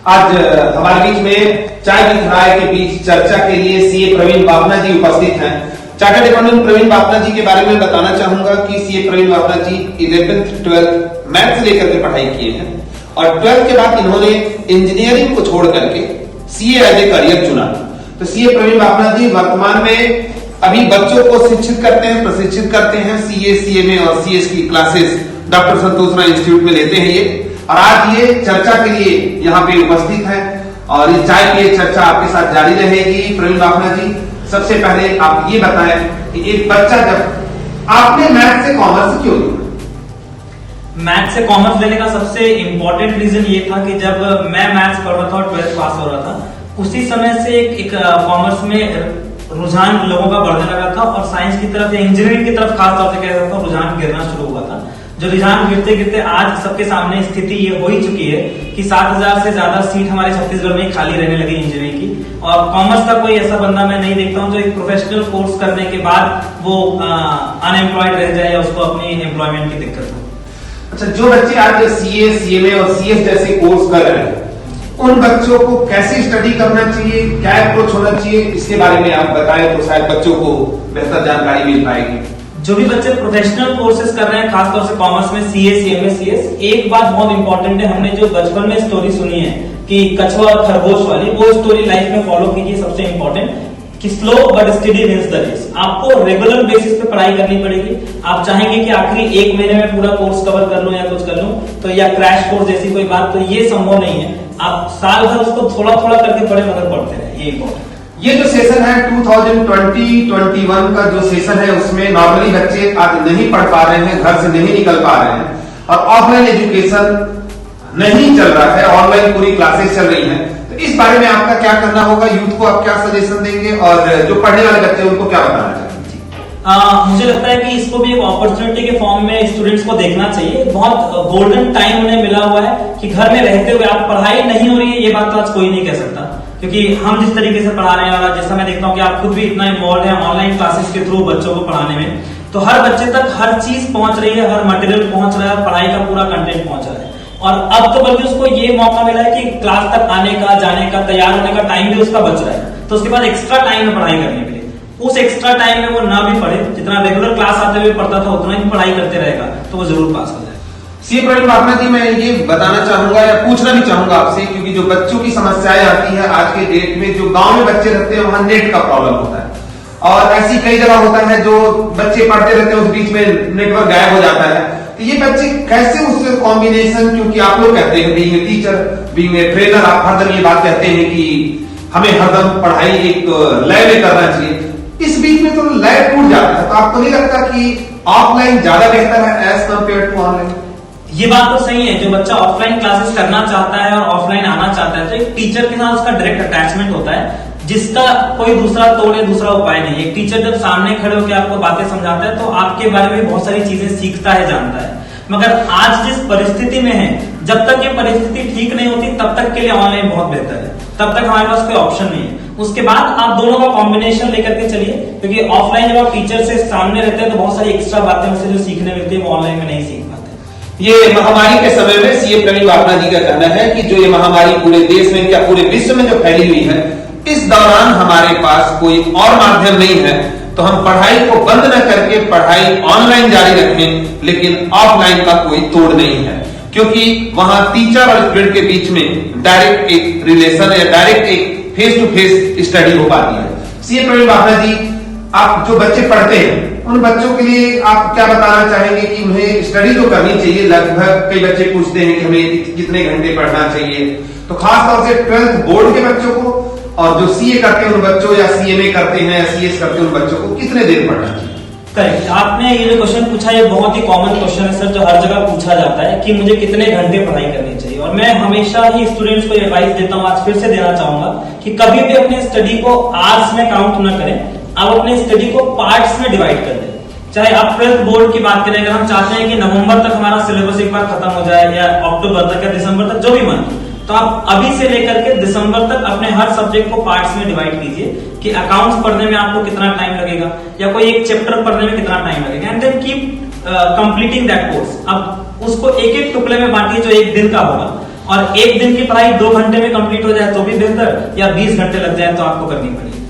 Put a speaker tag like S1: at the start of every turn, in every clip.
S1: आज हमारे बीच में चाय की खराय के बीच चर्चा के लिए सीए प्रवीण बापना जी उपस्थित हैं। चार्टर्ड अकाउंटेंट प्रवीण बापना जी के बारे में बताना चाहूंगा कि सीए प्रवीण बापना जी 11th 12th मैथ से लेकर के पढ़ाई किए हैं और 12th के बाद इन्होंने इंजीनियरिंग को छोड़ करके सीए एज ए करियर चुना। तो सीए प्रवीण बापना जी वर्तमान में अभी बच्चों को शिक्षित करते हैं, प्रशिक्षित करते हैं। सीए, सीएमए और सीएस की क्लासेस डॉक्टर संतोष राय इंस्टीट्यूट में लेते हैं ये, और आज ये चर्चा के लिए यहाँ पे उपस्थित है और ये चाय की चर्चा आपके साथ जारी रहेगी। प्रवीण बापना जी, सबसे पहले आप ये बताएं कि एक बच्चा, जब आपने मैथ से कॉमर्स क्यों लिया?
S2: मैथ से कॉमर्स लेने का सबसे इंपॉर्टेंट रीजन ये था कि जब मैं मैथ्स पढ़ रहा था और 12th पास हो रहा था, उसी समय से एक कॉमर्स में रुझान लोगों का बढ़ने लगा था और साइंस की तरफ या इंजीनियरिंग की तरफ खास तौर से कह रहा था रुझान गिरना शुरू हुआ था। जो रुझान गिरते गिरते आज सबके सामने स्थिति ये हो ही चुकी है कि 7,000 से ज्यादा सीट हमारे छत्तीसगढ़ में खाली रहने लगी इंजीनियरिंग की, और कॉमर्स का कोई ऐसा बंदा मैं नहीं देखता हूँ जो एक प्रोफेशनल कोर्स करने के बाद वो अनएम्प्लॉयड रह जाए या उसको अपनी एम्प्लॉयमेंट की दिक्कत हो।
S1: अच्छा, जो बच्चे आज सीए, सीएमए और सीएस जैसे कोर्स कर रहे हैं, उन बच्चों को कैसे स्टडी करना चाहिए, क्या अप्रोच होना चाहिए, इसके बारे में आप बताएं तो शायद बच्चों को बेहतर जानकारी मिल पाएगी।
S2: जो भी बच्चे प्रोफेशनल कोर्सेज कर रहे हैं, खासतौर से कॉमर्स में सीए, सीएमए, सीएस, एक बात बहुत इंपॉर्टेंट है। हमने जो बचपन में स्टोरी सुनी है कि कछुआ और खरगोश वाली, वो स्टोरी लाइफ में फॉलो कीजिए। सबसे इंपॉर्टेंट कि slow but study wins the race. आपको रेगुलर बेसिस पे पढ़ाई करनी पड़ेगी। आप चाहेंगे कि आखिरी एक महीने में पूरा कोर्स कवर कर लूं या कुछ कर लूं, तो या क्रैश कोर्स जैसी कोई बात, तो ये संभव नहीं है। आप साल भर उसको थोड़ा थोड़ा करके पढ़े मगर पढ़ते रहे, ये इंपॉर्टेंट।
S1: ये जो सेशन है 2020-21 का जो सेशन है, उसमें नॉर्मली बच्चे आज नहीं पढ़ पा रहे हैं, घर से नहीं निकल पा रहे हैं और ऑफलाइन एजुकेशन नहीं चल रहा है, ऑनलाइन पूरी क्लासेस चल रही हैं। तो इस बारे में आपका क्या करना होगा? यूथ को आप क्या सजेशन देंगे और जो पढ़ने वाले बच्चे उनको क्या बताना चाहेंगे?
S2: मुझे लगता है कि इसको भी एक अपॉर्चुनिटी के फॉर्म में स्टूडेंट्स को देखना चाहिए। बहुत गोल्डन टाइम उन्हें मिला हुआ है कि घर में रहते हुए आप पढ़ाई नहीं हो रही है, ये बात तो आज कोई नहीं कह सकता, क्योंकि हम जिस तरीके से पढ़ा रहे हैं और जैसा मैं देखता हूँ कि आप खुद भी इतना इन्वॉल्व है ऑनलाइन क्लासेस के थ्रू बच्चों को पढ़ाने में, तो हर बच्चे तक हर चीज पहुंच रही है, हर मटेरियल पहुंच रहा है, पढ़ाई का पूरा कंटेंट पहुंच रहा है। और अब तो बल्कि उसको ये मौका मिला है कि क्लास तक आने का, जाने का, तैयार होने का टाइम भी उसका बच रहा है, तो उसके बाद एक्स्ट्रा टाइम है पढ़ाई करने के लिए। उस एक्स्ट्रा टाइम में वो ना भी पढ़े, जितना रेगुलर क्लास आते हुए पढ़ता था उतना ही पढ़ाई करते रहेगा, तो वो जरूर पास हो जाएगा।
S1: सीए प्रवीण बापना जी, मैं ये बताना चाहूंगा या पूछना भी चाहूंगा आपसे, क्योंकि जो बच्चों की समस्याएं आती है आज के डेट में, जो गांव में बच्चे रहते हैं वहां नेट का प्रॉब्लम होता है और ऐसी कई जगह होता है जो बच्चे पढ़ते रहते हैं उस बीच में नेटवर्क गायब हो जाता है। तो ये बच्चे कैसे उस कॉम्बिनेशन, क्योंकि आप लोग कहते हैं being a teacher, being a trainer, आप हरदम ये बात कहते हैं कि हमें हरदम पढ़ाई एक लय में करना चाहिए, इस बीच में तो लय टूट जाता है। तो आपको नहीं लगता कि ऑफलाइन ज्यादा बेहतर है एज कंपेयर टू ऑनलाइन?
S2: ये बात तो सही है। जो बच्चा ऑफलाइन क्लासेस करना चाहता है और ऑफलाइन आना चाहता है, तो एक टीचर के साथ उसका डायरेक्ट अटैचमेंट होता है, जिसका कोई दूसरा तोड़ या दूसरा उपाय नहीं। एक टीचर जब सामने खड़े होकर आपको बातें समझाता है तो आपके बारे में बहुत सारी चीजें सीखता है, जानता है। मगर आज जिस परिस्थिति में है, जब तक ये परिस्थिति ठीक नहीं होती तब तक के लिए ऑनलाइन बहुत बेहतर है, तब तक हमारे पास कोई ऑप्शन नहीं है। उसके बाद आप दोनों का कॉम्बिनेशन लेकर के चलिए, क्योंकि ऑफलाइन जब आप टीचर से सामने रहते हैं तो बहुत सारी एक्स्ट्रा बातें उससे जो सीखने मिलती है वो ऑनलाइन में नहीं सीख पाते।
S1: ये महामारी के समय में सीए प्रवीण बापना जी का कहना है कि जो ये महामारी पूरे देश में या पूरे विश्व में जो फैली हुई है, इस दौरान हमारे पास कोई और माध्यम नहीं है, तो हम पढ़ाई को बंद न करके पढ़ाई ऑनलाइन जारी रखें, लेकिन ऑफलाइन का कोई तोड़ नहीं है, क्योंकि वहां टीचर और स्टूडेंट के बीच में डायरेक्ट एक रिलेशन या डायरेक्ट एक फेस टू फेस स्टडी हो पाती है। सीए प्रवीण बापना जी, आप जो बच्चे पढ़ते हैं उन बच्चों के लिए आप क्या बताना चाहेंगे कि उन्हें स्टडी जो करनी चाहिए? लगभग कई बच्चे पूछते हैं कि हमें कितने घंटे पढ़ना चाहिए, तो खासतौर से 12th बोर्ड के बच्चों को और जो सीए करते हैं उन बच्चों, या सीएमए करते हैं या सीएस करते हैं उन बच्चों को कितने देर पढ़ना चाहिए?
S2: करेक्ट, आपने ये जो क्वेश्चन पूछा ये बहुत ही कॉमन क्वेश्चन है सर, जो हर जगह पूछा जाता है कि मुझे कितने घंटे पढ़ाई करनी चाहिए। और मैं हमेशा ही स्टूडेंट्स को एडवाइस देता हूँ, आज फिर से देना चाहूंगा कि कभी भी अपने स्टडी को आवर्स में काउंट न करें, आप अपने स्टडी को पार्ट्स में डिवाइड कर दें। चाहे आप 12th बोर्ड की बात करें, अगर हम चाहते हैं कि नवंबर तक हमारा सिलेबस एक बार खत्म हो जाए या अक्टूबर तक या दिसंबर तक, जो भी मन, तो आप अभी से लेकर के दिसंबर तक अपने हर सब्जेक्ट को पार्ट्स में डिवाइड कीजिए कि अकाउंट्स पढ़ने में आपको कितना टाइम लगेगा या कोई एक चैप्टर पढ़ने में कितना टाइम लगेगा, and then keep completing that course. अब उसको एक एक टुकड़े में बांटिए जो एक दिन का होगा। और एक दिन की पढ़ाई 2 घंटे में कंप्लीट हो जाए तो भी बेहतर, या 20 घंटे लग जाए तो आपको करनी पड़ेगी।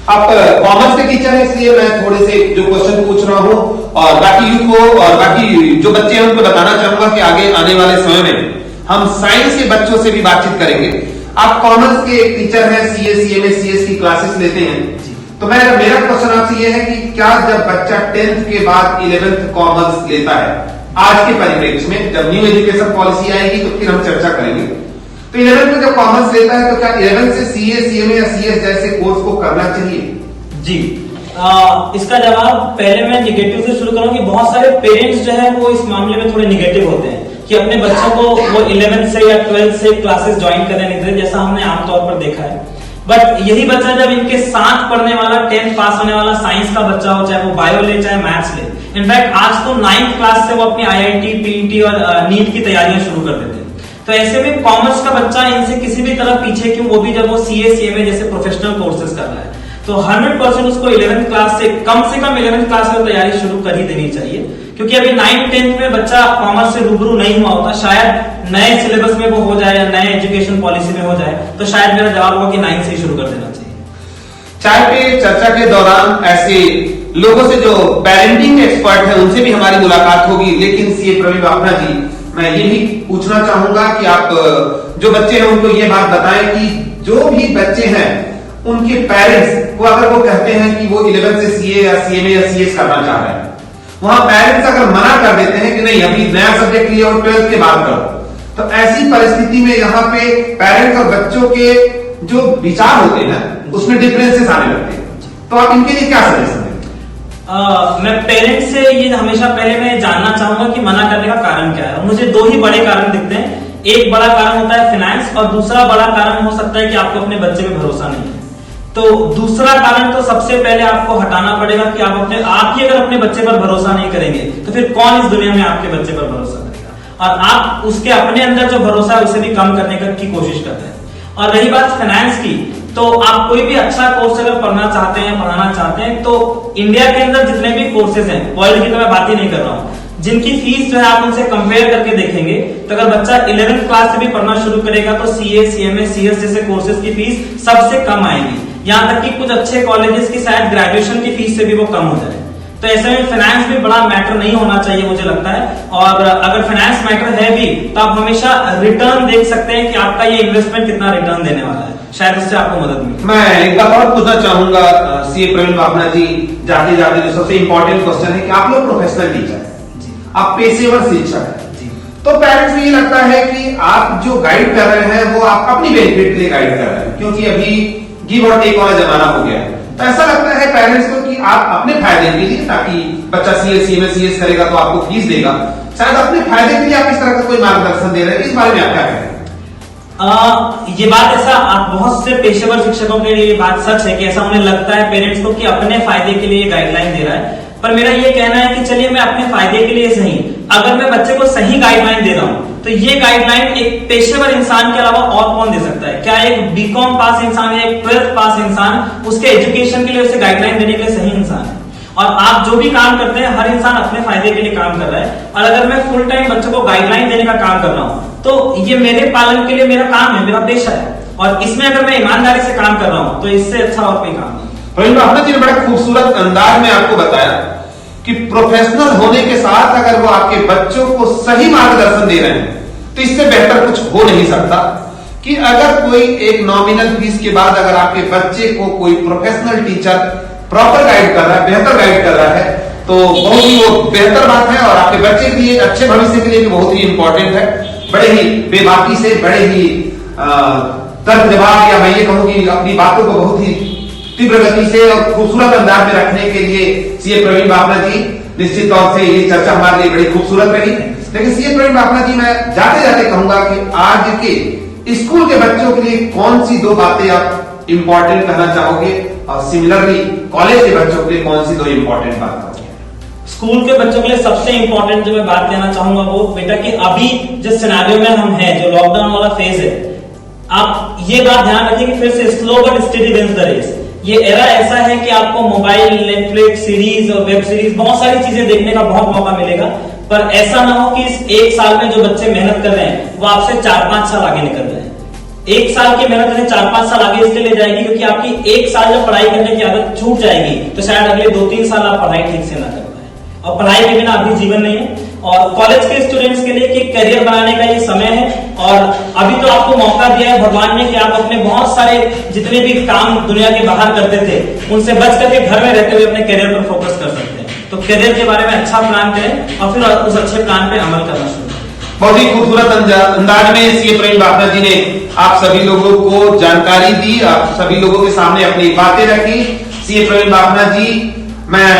S1: आप कॉमर्स के टीचर हैं, इसलिए मैं थोड़े से जो क्वेश्चन पूछ रहा हूं और बाकी यूथ को और बाकी जो बच्चे हैं उनको बताना चाहूंगा कि आगे आने वाले समय में हम साइंस के बच्चों से भी बातचीत करेंगे। आप कॉमर्स के टीचर हैं, सीए, सीएमए, सीएस की क्लासेस लेते हैं, तो मेरा क्वेश्चन आपसे ये है कि क्या जब बच्चा 10th के बाद 11th कॉमर्स लेता है, आज के परिप्रेक्ष्य में जब न्यू एजुकेशन पॉलिसी आएगी तो फिर हम चर्चा करेंगे, तो 11th में जब कॉमर्स लेता है तो क्या 11th से सीए, सीएमए या सीएस जैसे कोर्स को करना चाहिए?
S2: जी, इसका जवाब पहले मैं निगेटिव से शुरू करूं कि बहुत सारे पेरेंट्स जो है वो इस मामले में थोड़े निगेटिव होते हैं कि अपने बच्चों को वो 11th से या 12th से क्लासेस ज्वाइन करने नहीं देते, जैसा हमने आमतौर पर देखा है। बट यही बच्चा जब इनके साथ पढ़ने वाला 10th पास होने वाला साइंस का बच्चा हो, चाहे वो बायो ले चाहे मैथ्स ले, इनफैक्ट आज तो 9th क्लास से वो अपनी आईआईटी, पीईटी और नीट की तैयारियां शुरू कर देते हैं। तो ऐसे में कॉमर्स का बच्चा इनसे किसी भी तरह पीछे क्यों, वो भी जब वो सीए, सीएमए जैसे प्रोफेशनल कोर्सेज कर रहा है, तो 100% उसको 11th क्लास से कम 11th क्लास में तैयारी शुरू कर ही देनी चाहिए, क्योंकि अभी 9th 10th में बच्चा कॉमर्स से रूबरू नहीं हुआ होता, शायद नए सिलेबस में वो हो जाए या नए एजुकेशन पॉलिसी में हो जाए, तो शायद मेरा जवाब होगा कि 9th से ही शुरू कर देना चाहिए।
S1: चाय पे चर्चा के दौरान ऐसे लोगों से जो पेरेंटिंग एक्सपर्ट हैं उनसे भी हमारी मुलाकात होगी, लेकिन सीए प्रवीण बाफना जी, मैं ये भी पूछना चाहूंगा कि आप जो बच्चे हैं उनको ये बात बताएं कि जो भी बच्चे हैं उनके पेरेंट्स को अगर वो कहते हैं कि वो 11th से सीए या सीएमए या सीएस करना चाह रहे हैं, वहां पेरेंट्स अगर मना कर देते हैं कि नहीं अभी नया सब्जेक्ट लिए और 12th के बाद करो, तो ऐसी परिस्थिति में यहाँ पे पेरेंट्स और बच्चों के जो विचार होते हैं उसमें डिफरेंसेस आने लगते हैं, तो आप इनके लिए क्या सजेशन देंगे?
S2: मैं पेरेंट्स से ये हमेशा पहले मैं जानना चाहूंगा कि मना करने का कारण क्या है। मुझे 2 ही बड़े कारण दिखते हैं, एक बड़ा कारण होता है फाइनेंस और दूसरा बड़ा कारण हो सकता है कि आपको अपने बच्चे पे भरोसा नहीं है। तो दूसरा कारण तो सबसे पहले आपको हटाना पड़ेगा कि आप ही अगर अपने बच्चे पर भरोसा नहीं करेंगे तो फिर कौन इस दुनिया में आपके बच्चे पर भरोसा करेगा, और आप उसके अपने अंदर जो भरोसा है उसे भी कम करने की कोशिश करते हैं। और रही बात फाइनेंस की, तो आप कोई भी अच्छा कोर्स अगर पढ़ना चाहते हैं, पढ़ाना चाहते हैं, तो इंडिया के अंदर जितने भी कोर्सेज हैं, वर्ल्ड की तो मैं बात ही नहीं कर रहा हूँ, जिनकी फीस जो है आप उनसे कंपेयर करके देखेंगे तो अगर बच्चा 11th क्लास से भी पढ़ना शुरू करेगा तो सीए, सीएमए, सीएस जैसे कोर्सेज की फीस सबसे कम आएगी, यहाँ तक कि कुछ अच्छे कॉलेजेस की शायद ग्रेजुएशन की फीस से भी वो कम हो जाए। तो ऐसे में फाइनेंस भी बड़ा मैटर नहीं होना चाहिए मुझे लगता है, और अगर फाइनेंस मैटर है भी तो आप हमेशा रिटर्न देख सकते हैं कि आपका ये इन्वेस्टमेंट कितना रिटर्न देने वाला है, शायद उससे आपको मदद मिले।
S1: मैं एक बात और पूछना चाहूंगा सीए प्रवीण बाफना जी, जाते जाते जो सबसे इंपॉर्टेंट क्वेश्चन है कि आप लोग प्रोफेशनल टीचर हैं, आप पेशेवर शिक्षक हैं, तो पेरेंट्स को ये लगता है कि आप जो गाइड कर रहे हैं वो आप अपनी बेनिफिट के लिए गाइड कर रहे हैं, क्योंकि अभी गिव और टेक वाला जमाना हो गया है, तो ऐसा लगता है पेरेंट्स को कि आप अपने फायदे के लिए, ताकि बच्चा सीए, सीएमए, सीएस करेगा तो आपको फीस देगा, शायद अपने फायदे के लिए आप इस तरह का कोई मार्गदर्शन दे रहे हैं, इस बारे में आप क्या कहें?
S2: ये बात ऐसा, आप बहुत से पेशेवर शिक्षकों के लिए ये बात सच है कि ऐसा उन्हें लगता है पेरेंट्स को कि अपने फायदे के लिए गाइडलाइन दे रहा है, पर मेरा ये कहना है कि चलिए मैं अपने फायदे के लिए सही, अगर मैं बच्चे को सही गाइडलाइन दे रहा हूं तो ये गाइडलाइन एक पेशेवर इंसान के अलावा और कौन दे सकता है? क्या एक बीकॉम पास इंसान या एक 12th पास इंसान उसके एजुकेशन के लिए उसे गाइडलाइन देने के लिए सही इंसान है? और आप जो भी काम करते हैं हर इंसान अपने फायदे के लिए काम कर रहा है, और अगर मैं फुल टाइम बच्चों को गाइडलाइन देने का काम कर रहा हूं तो ये मेरे पालन के लिए मेरा काम है, मेरा पेशा है, और इसमें अगर मैं ईमानदारी से काम कर रहा हूं तो इससे अच्छा और कोई काम नहीं।
S1: प्रवीण बाफना जी ने बड़ा खूबसूरत अंदाज में आपको बताया कि प्रोफेशनल होने के साथ अगर वो आपके बच्चों को सही मार्गदर्शन दे रहे हैं तो इससे बेहतर कुछ हो नहीं सकता, कि अगर कोई एक नॉमिनल फीस के बाद अगर आपके बच्चे को कोई प्रोफेशनल टीचर प्रॉपर गाइड कर रहा है, बेहतर गाइड कर रहा है, तो बहुत ही वो बेहतर बात है, और आपके बच्चे के लिए, अच्छे भविष्य के लिए भी बहुत ही इंपॉर्टेंट है। बड़े ही बेबाकी से, बड़े ही तर्क जवाब, या मैं ये कहूं कि अपनी बातों को बहुत ही तीव्र गति से और खूबसूरत अंदाज में रखने के लिए सीए प्रवीण बाफना जी, निश्चित तौर से ये चर्चा हमारे लिए बड़ी खूबसूरत रही। लेकिन सीए प्रवीण बाफना जी, मैं जाते जाते कहूंगा कि आज के स्कूल के बच्चों के लिए कौन सी 2 बातें आप इंपॉर्टेंट कहना चाहोगे, और सिमिलरली कॉलेज के बच्चों के लिए कौन सी 2 इंपॉर्टेंट बात कहोगे?
S2: स्कूल के बच्चों के लिए सबसे इंपॉर्टेंट जो मैं बात कहना चाहूंगा वो बेटा कि अभी जिस सिनेरियो में हम हैं, जो लॉकडाउन वाला फेज है, आप ये बात ध्यान रखिए कि फिर से slow but steady wins the race. ये एरा ऐसा है कि आपको मोबाइल, नेटफ्लिक्स, सीरीज और वेब सीरीज, बहुत सारी चीजें देखने का बहुत मौका मिलेगा, पर ऐसा ना हो कि इस 1 साल में जो बच्चे मेहनत कर रहे हैं वो आपसे 4-5 साल आगे निकल रहे हैं। 1 साल की मेहनत उन्हें 4-5 साल आगे इसलिए ले जाएगी क्योंकि आपकी 1 साल जब पढ़ाई करने की आदत छूट जाएगी तो शायद अगले 2-3 साल आप पढ़ाई ठीक से ना कर पाए। और पढ़ाई के बिना अभी जीवन नहीं है। और कॉलेज के स्टूडेंट्स के लिए कि करियर बनाने का ये समय है और अभी तो आपको मौका दिया है भगवान ने कि आप अपने बहुत सारे जितने भी काम दुनिया के बाहर करते थे उनसे बच करके घर में रहते हुए अपने करियर पर फोकस कर सकते हैं। तो करियर के बारे में अच्छा प्लान करें और फिर उस अच्छे प्लान पे अमल करना शुरू करें।
S1: बहुत ही खूबसूरत अंदाज में सीए प्रवीण बाफना जी ने आप सभी लोगों को जानकारी दी, आप सभी लोगों के सामने अपनी बातें रखी। सीए प्रवीण बाफना जी, मैं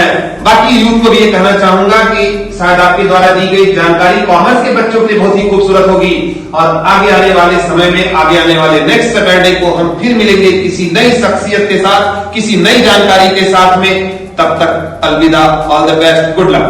S1: बाकी यूथ को भी ये कहना चाहूंगा कि शायद आपके द्वारा दी गई जानकारी कॉमर्स के बच्चों के लिए बहुत ही खूबसूरत होगी और आगे आने वाले समय में, आगे आने वाले नेक्स्ट सैटरडे को हम फिर मिलेंगे किसी नई शख्सियत के साथ, किसी नई जानकारी के साथ में। तब तक अलविदा, all the best, good luck.